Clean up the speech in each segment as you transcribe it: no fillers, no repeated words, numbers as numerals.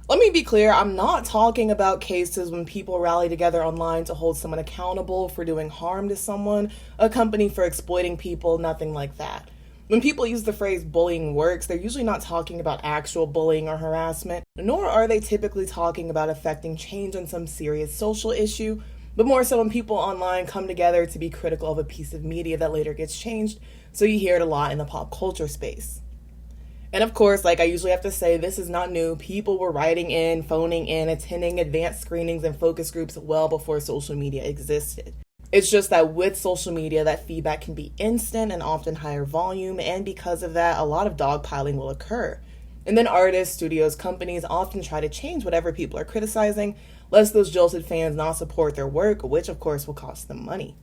Let me be clear, I'm not talking about cases when people rally together online to hold someone accountable for doing harm to someone, a company for exploiting people, nothing like that. When people use the phrase bullying works, they're usually not talking about actual bullying or harassment, nor are they typically talking about affecting change on some serious social issue, but more so when people online come together to be critical of a piece of media that later gets changed, so you hear it a lot in the pop culture space. And of course, like I usually have to say, this is not new. People were writing in, phoning in, attending advanced screenings and focus groups well before social media existed. It's just that with social media, that feedback can be instant and often higher volume, and because of that, a lot of dogpiling will occur. And then artists, studios, companies often try to change whatever people are criticizing, lest those jilted fans not support their work, which of course will cost them money.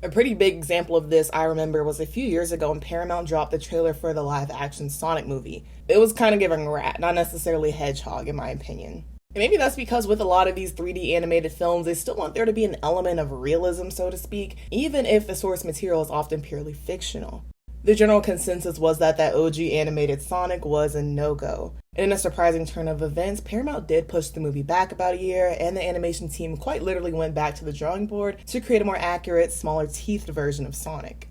A pretty big example of this I remember was a few years ago when Paramount dropped the trailer for the live-action Sonic movie. It was kind of giving rat, not necessarily hedgehog in my opinion. And maybe that's because with a lot of these 3D animated films, they still want there to be an element of realism, so to speak, even if the source material is often purely fictional. The general consensus was that OG animated Sonic was a no-go. And in a surprising turn of events, Paramount did push the movie back about a year, and the animation team quite literally went back to the drawing board to create a more accurate, smaller-teethed version of Sonic.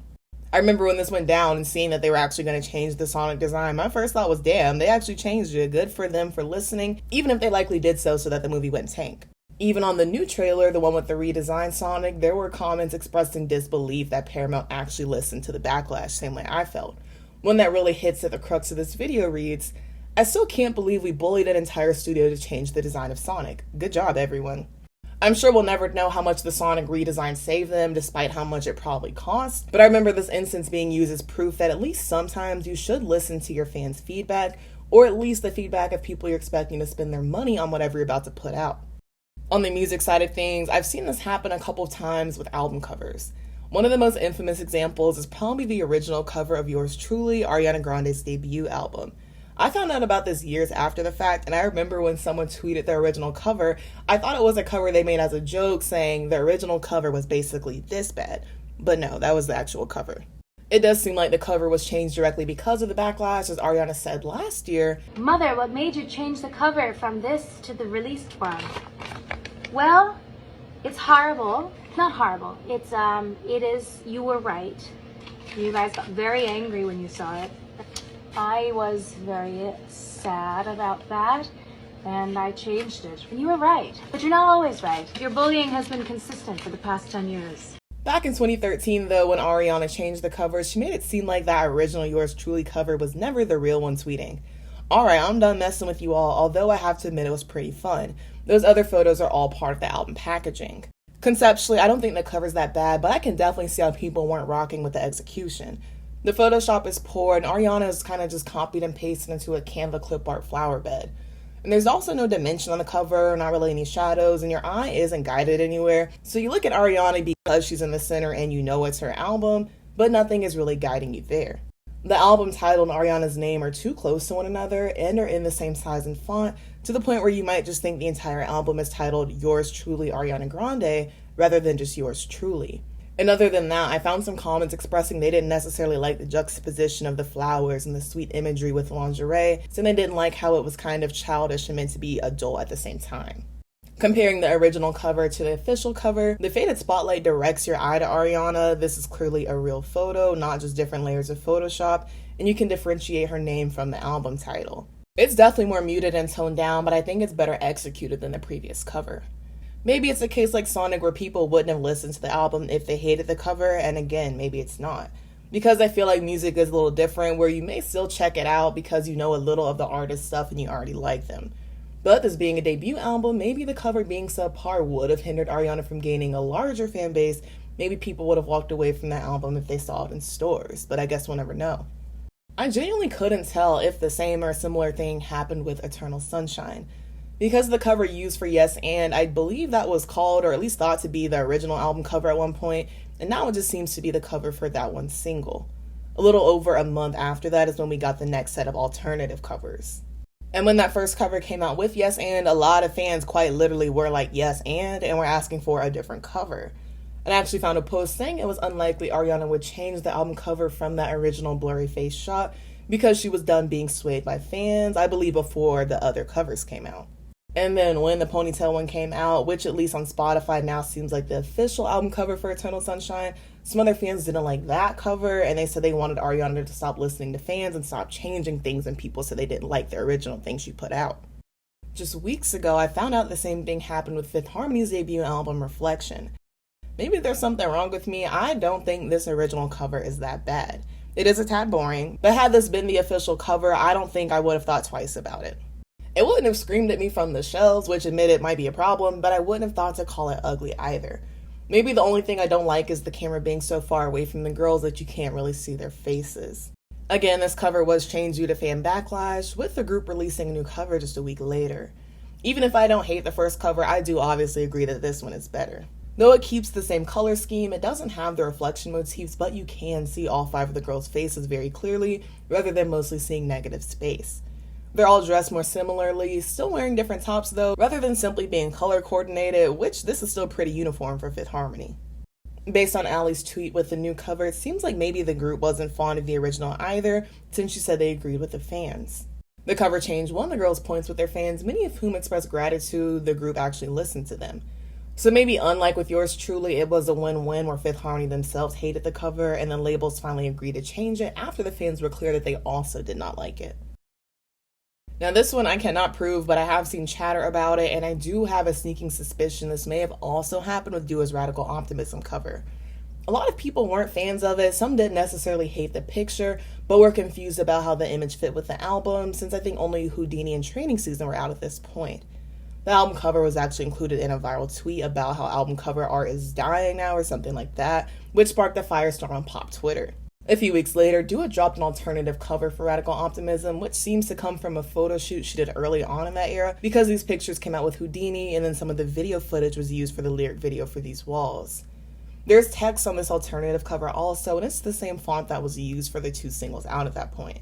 I remember when this went down and seeing that they were actually going to change the Sonic design, my first thought was, damn, they actually changed it. Good for them for listening, even if they likely did so that the movie went tank. Even on the new trailer, the one with the redesigned Sonic, there were comments expressing disbelief that Paramount actually listened to the backlash, same way I felt. One that really hits at the crux of this video reads, "I still can't believe we bullied an entire studio to change the design of Sonic. Good job, everyone." I'm sure we'll never know how much the Sonic redesign saved them, despite how much it probably cost, but I remember this instance being used as proof that at least sometimes you should listen to your fans' feedback, or at least the feedback of people you're expecting to spend their money on whatever you're about to put out. On the music side of things, I've seen this happen a couple of times with album covers. One of the most infamous examples is probably the original cover of Yours Truly, Ariana Grande's debut album. I found out about this years after the fact, and I remember when someone tweeted the original cover, I thought it was a cover they made as a joke saying the original cover was basically this bad. But no, that was the actual cover. It does seem like the cover was changed directly because of the backlash, as Ariana said last year. "Mother, what made you change the cover from this to the released one?" Well, it's horrible. Not horrible. It is, you were right. You guys got very angry when you saw it. I was very sad about that, and I changed it. And you were right. But you're not always right. Your bullying has been consistent for the past 10 years. Back in 2013, though, when Ariana changed the cover, she made it seem like that original Yours Truly cover was never the real one, tweeting, "Alright, I'm done messing with you all, although I have to admit it was pretty fun. Those other photos are all part of the album packaging." Conceptually, I don't think the cover's that bad, but I can definitely see how people weren't rocking with the execution. The Photoshop is poor, and Ariana is kind of just copied and pasted into a Canva clip art flower bed. And there's also no dimension on the cover, not really any shadows, and your eye isn't guided anywhere. So you look at Ariana because she's in the center and you know it's her album, but nothing is really guiding you there. The album title and Ariana's name are too close to one another and are in the same size and font, to the point where you might just think the entire album is titled Yours Truly Ariana Grande rather than just Yours Truly. And other than that, I found some comments expressing they didn't necessarily like the juxtaposition of the flowers and the sweet imagery with lingerie, so they didn't like how it was kind of childish and meant to be adult at the same time. Comparing the original cover to the official cover, the faded spotlight directs your eye to Ariana. This is clearly a real photo, not just different layers of Photoshop, and you can differentiate her name from the album title. It's definitely more muted and toned down, but I think it's better executed than the previous cover. Maybe it's a case like Sonic where people wouldn't have listened to the album if they hated the cover, and again, maybe it's not. Because I feel like music is a little different, where you may still check it out because you know a little of the artist's stuff and you already like them. But this being a debut album, maybe the cover being subpar would have hindered Ariana from gaining a larger fan base. Maybe people would have walked away from that album if they saw it in stores, but I guess we'll never know. I genuinely couldn't tell if the same or similar thing happened with Eternal Sunshine. Because of the cover used for Yes and, I believe that was called, or at least thought to be, the original album cover at one point, and now it just seems to be the cover for that one single. A little over a month after that is when we got the next set of alternative covers. And when that first cover came out with Yes and, a lot of fans quite literally were like, Yes and were asking for a different cover. And I actually found a post saying it was unlikely Ariana would change the album cover from that original blurry face shot because she was done being swayed by fans, I believe before the other covers came out. And then when the ponytail one came out, which at least on Spotify now seems like the official album cover for Eternal Sunshine, some other fans didn't like that cover, and they said they wanted Ariana to stop listening to fans and stop changing things, and people said they didn't like the original thing she put out. Just weeks ago, I found out the same thing happened with Fifth Harmony's debut album, Reflection. Maybe there's something wrong with me. I don't think this original cover is that bad. It is a tad boring, but had this been the official cover, I don't think I would have thought twice about it. It wouldn't have screamed at me from the shelves, which admit it might be a problem, but I wouldn't have thought to call it ugly either. Maybe the only thing I don't like is the camera being so far away from the girls that you can't really see their faces. Again, this cover was changed due to fan backlash, with the group releasing a new cover just a week later. Even if I don't hate the first cover, I do obviously agree that this one is better. Though it keeps the same color scheme, it doesn't have the reflection motifs, but you can see all 5 of the girls' faces very clearly, rather than mostly seeing negative space. They're all dressed more similarly, still wearing different tops though, rather than simply being color coordinated, which this is still pretty uniform for Fifth Harmony. Based on Allie's tweet with the new cover, it seems like maybe the group wasn't fond of the original either, since she said they agreed with the fans. The cover change won the girls points with their fans, many of whom expressed gratitude the group actually listened to them. So maybe unlike with yours truly, it was a win-win where Fifth Harmony themselves hated the cover and then labels finally agreed to change it after the fans were clear that they also did not like it. Now this one I cannot prove, but I have seen chatter about it, and I do have a sneaking suspicion this may have also happened with Dua's Radical Optimism cover. A lot of people weren't fans of it, some didn't necessarily hate the picture, but were confused about how the image fit with the album, since I think only Houdini and Training Season were out at this point. The album cover was actually included in a viral tweet about how album cover art is dying now or something like that, which sparked a firestorm on pop Twitter. A few weeks later, Dua dropped an alternative cover for Radical Optimism, which seems to come from a photo shoot she did early on in that era, because these pictures came out with Houdini and then some of the video footage was used for the lyric video for these walls. There's text on this alternative cover also, and it's the same font that was used for the 2 singles out at that point.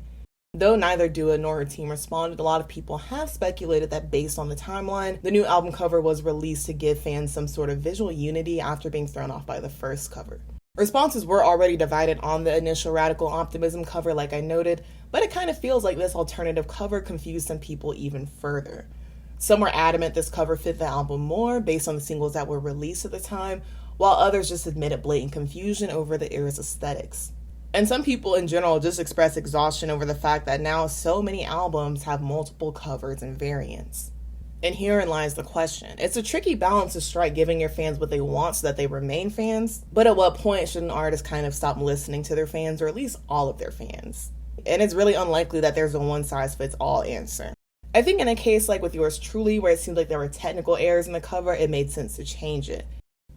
Though neither Dua nor her team responded, a lot of people have speculated that based on the timeline, the new album cover was released to give fans some sort of visual unity after being thrown off by the first cover. Responses were already divided on the initial Radical Optimism cover, like I noted, but it kind of feels like this alternative cover confused some people even further. Some were adamant this cover fit the album more based on the singles that were released at the time, while others just admitted blatant confusion over the era's aesthetics. And some people in general just express exhaustion over the fact that now so many albums have multiple covers and variants. And herein lies the question. It's a tricky balance to strike, giving your fans what they want so that they remain fans, but at what point should an artist kind of stop listening to their fans, or at least all of their fans? And it's really unlikely that there's a one-size-fits-all answer. I think in a case like with yours truly, where it seemed like there were technical errors in the cover, it made sense to change it.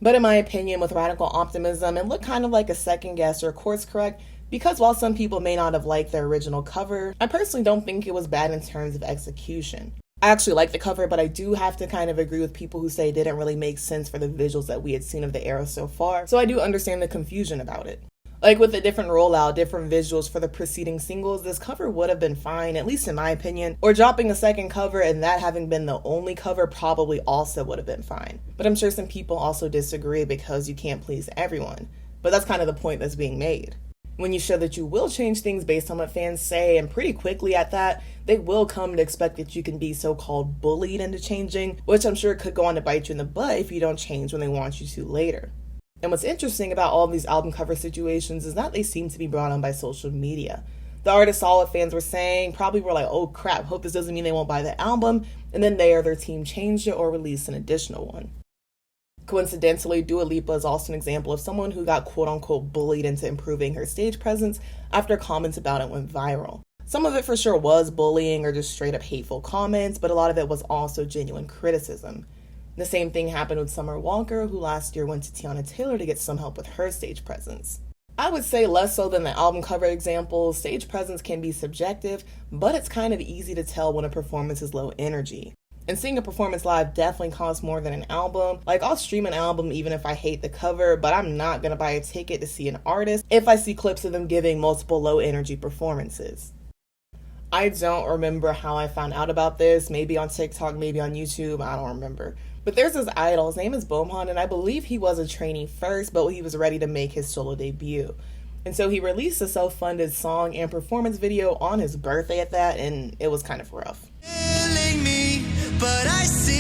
But in my opinion, with Radical Optimism, it looked kind of like a second guess or course correct, because while some people may not have liked the original cover, I personally don't think it was bad in terms of execution. I actually like the cover, but I do have to kind of agree with people who say it didn't really make sense for the visuals that we had seen of the era so far, so I do understand the confusion about it. Like with a different rollout, different visuals for the preceding singles, this cover would have been fine, at least in my opinion, or dropping a second cover and that having been the only cover probably also would have been fine. But I'm sure some people also disagree because you can't please everyone, but that's kind of the point that's being made. When you show that you will change things based on what fans say, and pretty quickly at that, they will come to expect that you can be so-called bullied into changing, which I'm sure could go on to bite you in the butt if you don't change when they want you to later. And what's interesting about all of these album cover situations is that they seem to be brought on by social media. The artists saw what fans were saying, probably were like, oh crap, hope this doesn't mean they won't buy the album, and then they or their team changed it or released an additional one. Coincidentally, Dua Lipa is also an example of someone who got quote-unquote bullied into improving her stage presence after comments about it went viral. Some of it for sure was bullying or just straight up hateful comments, but a lot of it was also genuine criticism. The same thing happened with Summer Walker, who last year went to Tiana Taylor to get some help with her stage presence. I would say less so than the album cover example, stage presence can be subjective, but it's kind of easy to tell when a performance is low energy. And seeing a performance live definitely costs more than an album. Like, I'll stream an album even if I hate the cover, but I'm not gonna buy a ticket to see an artist if I see clips of them giving multiple low energy performances. I don't remember how I found out about this, maybe on TikTok, maybe on YouTube, I don't remember. But there's this idol, his name is Bohman, and I believe he was a trainee first, but he was ready to make his solo debut. And so he released a self-funded song and performance video on his birthday at that, and it was kind of rough. Me, but I see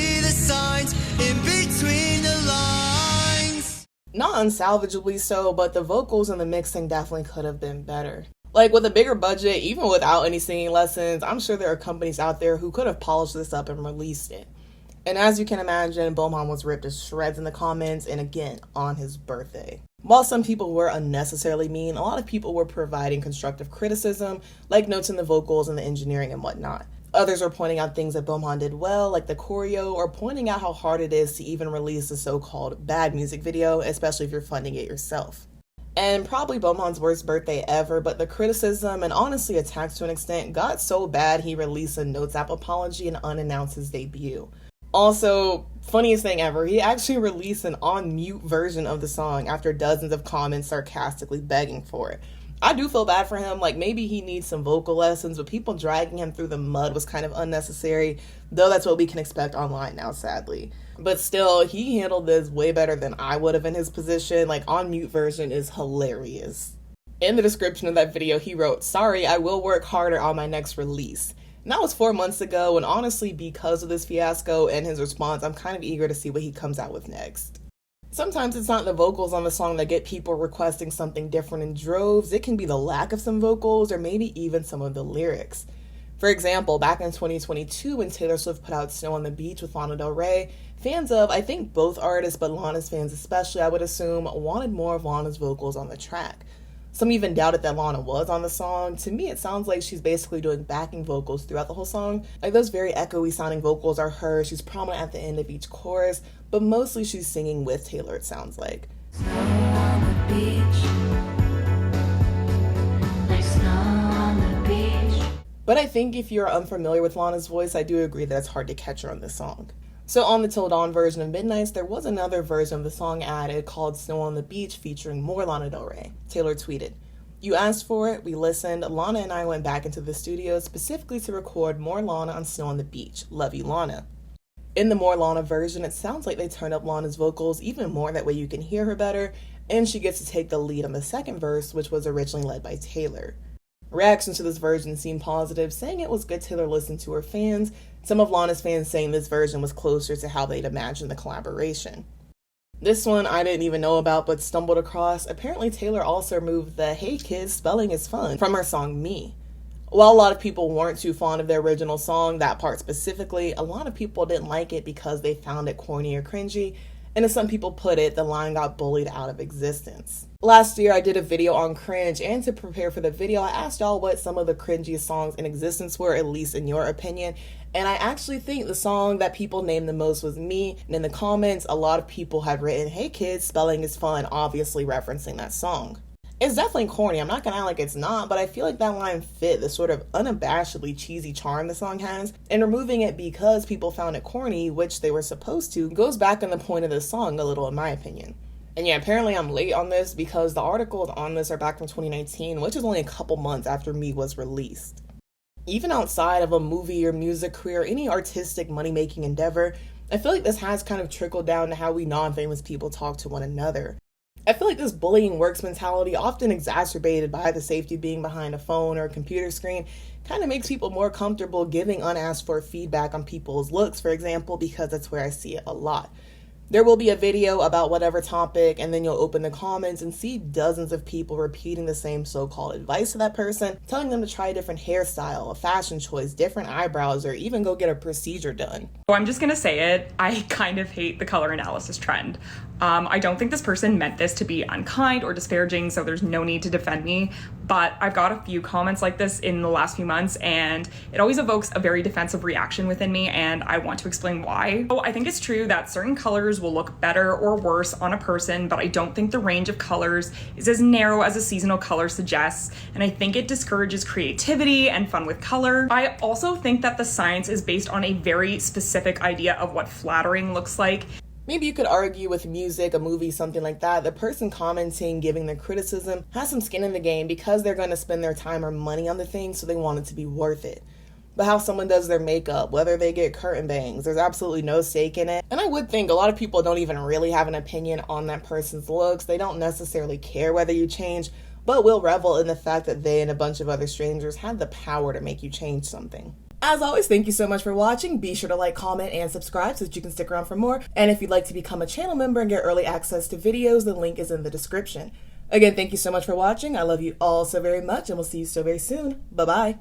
in between the lines. Not unsalvageably so, but the vocals and the mixing definitely could have been better. Like, with a bigger budget, even without any singing lessons, I'm sure there are companies out there who could have polished this up and released it. And as you can imagine, Beaumont was ripped to shreds in the comments, and again, on his birthday. While some people were unnecessarily mean, a lot of people were providing constructive criticism, like notes in the vocals and the engineering and whatnot. Others were pointing out things that Beaumont did well, like the choreo, or pointing out how hard it is to even release a so-called bad music video, especially if you're funding it yourself. And probably Beaumont's worst birthday ever, but the criticism, and honestly attacks to an extent, got so bad he released a Notes app apology and unannounced his debut. Also, funniest thing ever, he actually released an on-mute version of the song after dozens of comments sarcastically begging for it. I do feel bad for him, like maybe he needs some vocal lessons, but people dragging him through the mud was kind of unnecessary, though that's what we can expect online now, sadly. But still, he handled this way better than I would have in his position. Like, on-mute version is hilarious. In the description of that video, he wrote, "Sorry, I will work harder on my next release." And that was 4 months ago, and honestly, because of this fiasco and his response, I'm kind of eager to see what he comes out with next. Sometimes it's not the vocals on the song that get people requesting something different in droves. It can be the lack of some vocals or maybe even some of the lyrics. For example, back in 2022 when Taylor Swift put out Snow on the Beach with Lana Del Rey, fans of, I think both artists, but Lana's fans especially, I would assume, wanted more of Lana's vocals on the track. Some even doubted that Lana was on the song. To me, it sounds like she's basically doing backing vocals throughout the whole song. Like, those very echoey sounding vocals are her. She's prominent at the end of each chorus, but mostly she's singing with Taylor, it sounds like. Snow on the beach. Like snow on the beach. But I think if you're unfamiliar with Lana's voice, I do agree that it's hard to catch her on this song. So on the Till Dawn version of Midnights, there was another version of the song added called Snow on the Beach featuring more Lana Del Rey. Taylor tweeted, "You asked for it, we listened. Lana and I went back into the studio specifically to record more Lana on Snow on the Beach. Love you, Lana." In the more Lana version, it sounds like they turned up Lana's vocals even more, that way you can hear her better, and she gets to take the lead on the second verse, which was originally led by Taylor. Reactions to this version seemed positive, saying it was good Taylor listened to her fans. Some of Lana's fans saying this version was closer to how they'd imagined the collaboration. This one I didn't even know about but stumbled across. Apparently Taylor also removed the "Hey kids, spelling is fun" from her song Me. While a lot of people weren't too fond of the original song, that part specifically, a lot of people didn't like it because they found it corny or cringy, and as some people put it, the line got bullied out of existence. Last year I did a video on cringe, and to prepare for the video I asked y'all what some of the cringiest songs in existence were, at least in your opinion, and I actually think the song that people named the most was Me, and in the comments a lot of people had written, "Hey kids, spelling is fun," obviously referencing that song. It's definitely corny, I'm not gonna act like it's not, but I feel like that line fit the sort of unabashedly cheesy charm the song has, and removing it because people found it corny, which they were supposed to, goes back on the point of the song a little in my opinion. And yeah, apparently I'm late on this because the articles on this are back from 2019, which is only a couple months after Me was released. Even outside of a movie or music career, any artistic money-making endeavor, I feel like this has kind of trickled down to how we non-famous people talk to one another. I feel like this bullying works mentality, often exacerbated by the safety of being behind a phone or a computer screen, kind of makes people more comfortable giving unasked for feedback on people's looks, for example, because that's where I see it a lot. There will be a video about whatever topic, and then you'll open the comments and see dozens of people repeating the same so-called advice to that person, telling them to try a different hairstyle, a fashion choice, different eyebrows, or even go get a procedure done. So I'm just gonna say it, I kind of hate the color analysis trend. I don't think this person meant this to be unkind or disparaging, so there's no need to defend me, but I've got a few comments like this in the last few months, and it always evokes a very defensive reaction within me, and I want to explain why. So I think it's true that certain colors will look better or worse on a person, but I don't think the range of colors is as narrow as a seasonal color suggests, and I think it discourages creativity and fun with color. I also think that the science is based on a very specific idea of what flattering looks like. Maybe you could argue with music, a movie, something like that, the person commenting, giving the criticism, has some skin in the game because they're going to spend their time or money on the thing, so they want it to be worth it. But how someone does their makeup, whether they get curtain bangs, there's absolutely no stake in it. And I would think a lot of people don't even really have an opinion on that person's looks. They don't necessarily care whether you change, but will revel in the fact that they and a bunch of other strangers have the power to make you change something. As always, thank you so much for watching. Be sure to like, comment, and subscribe so that you can stick around for more. And if you'd like to become a channel member and get early access to videos, the link is in the description. Again, thank you so much for watching. I love you all so very much, and we'll see you so very soon. Bye-bye.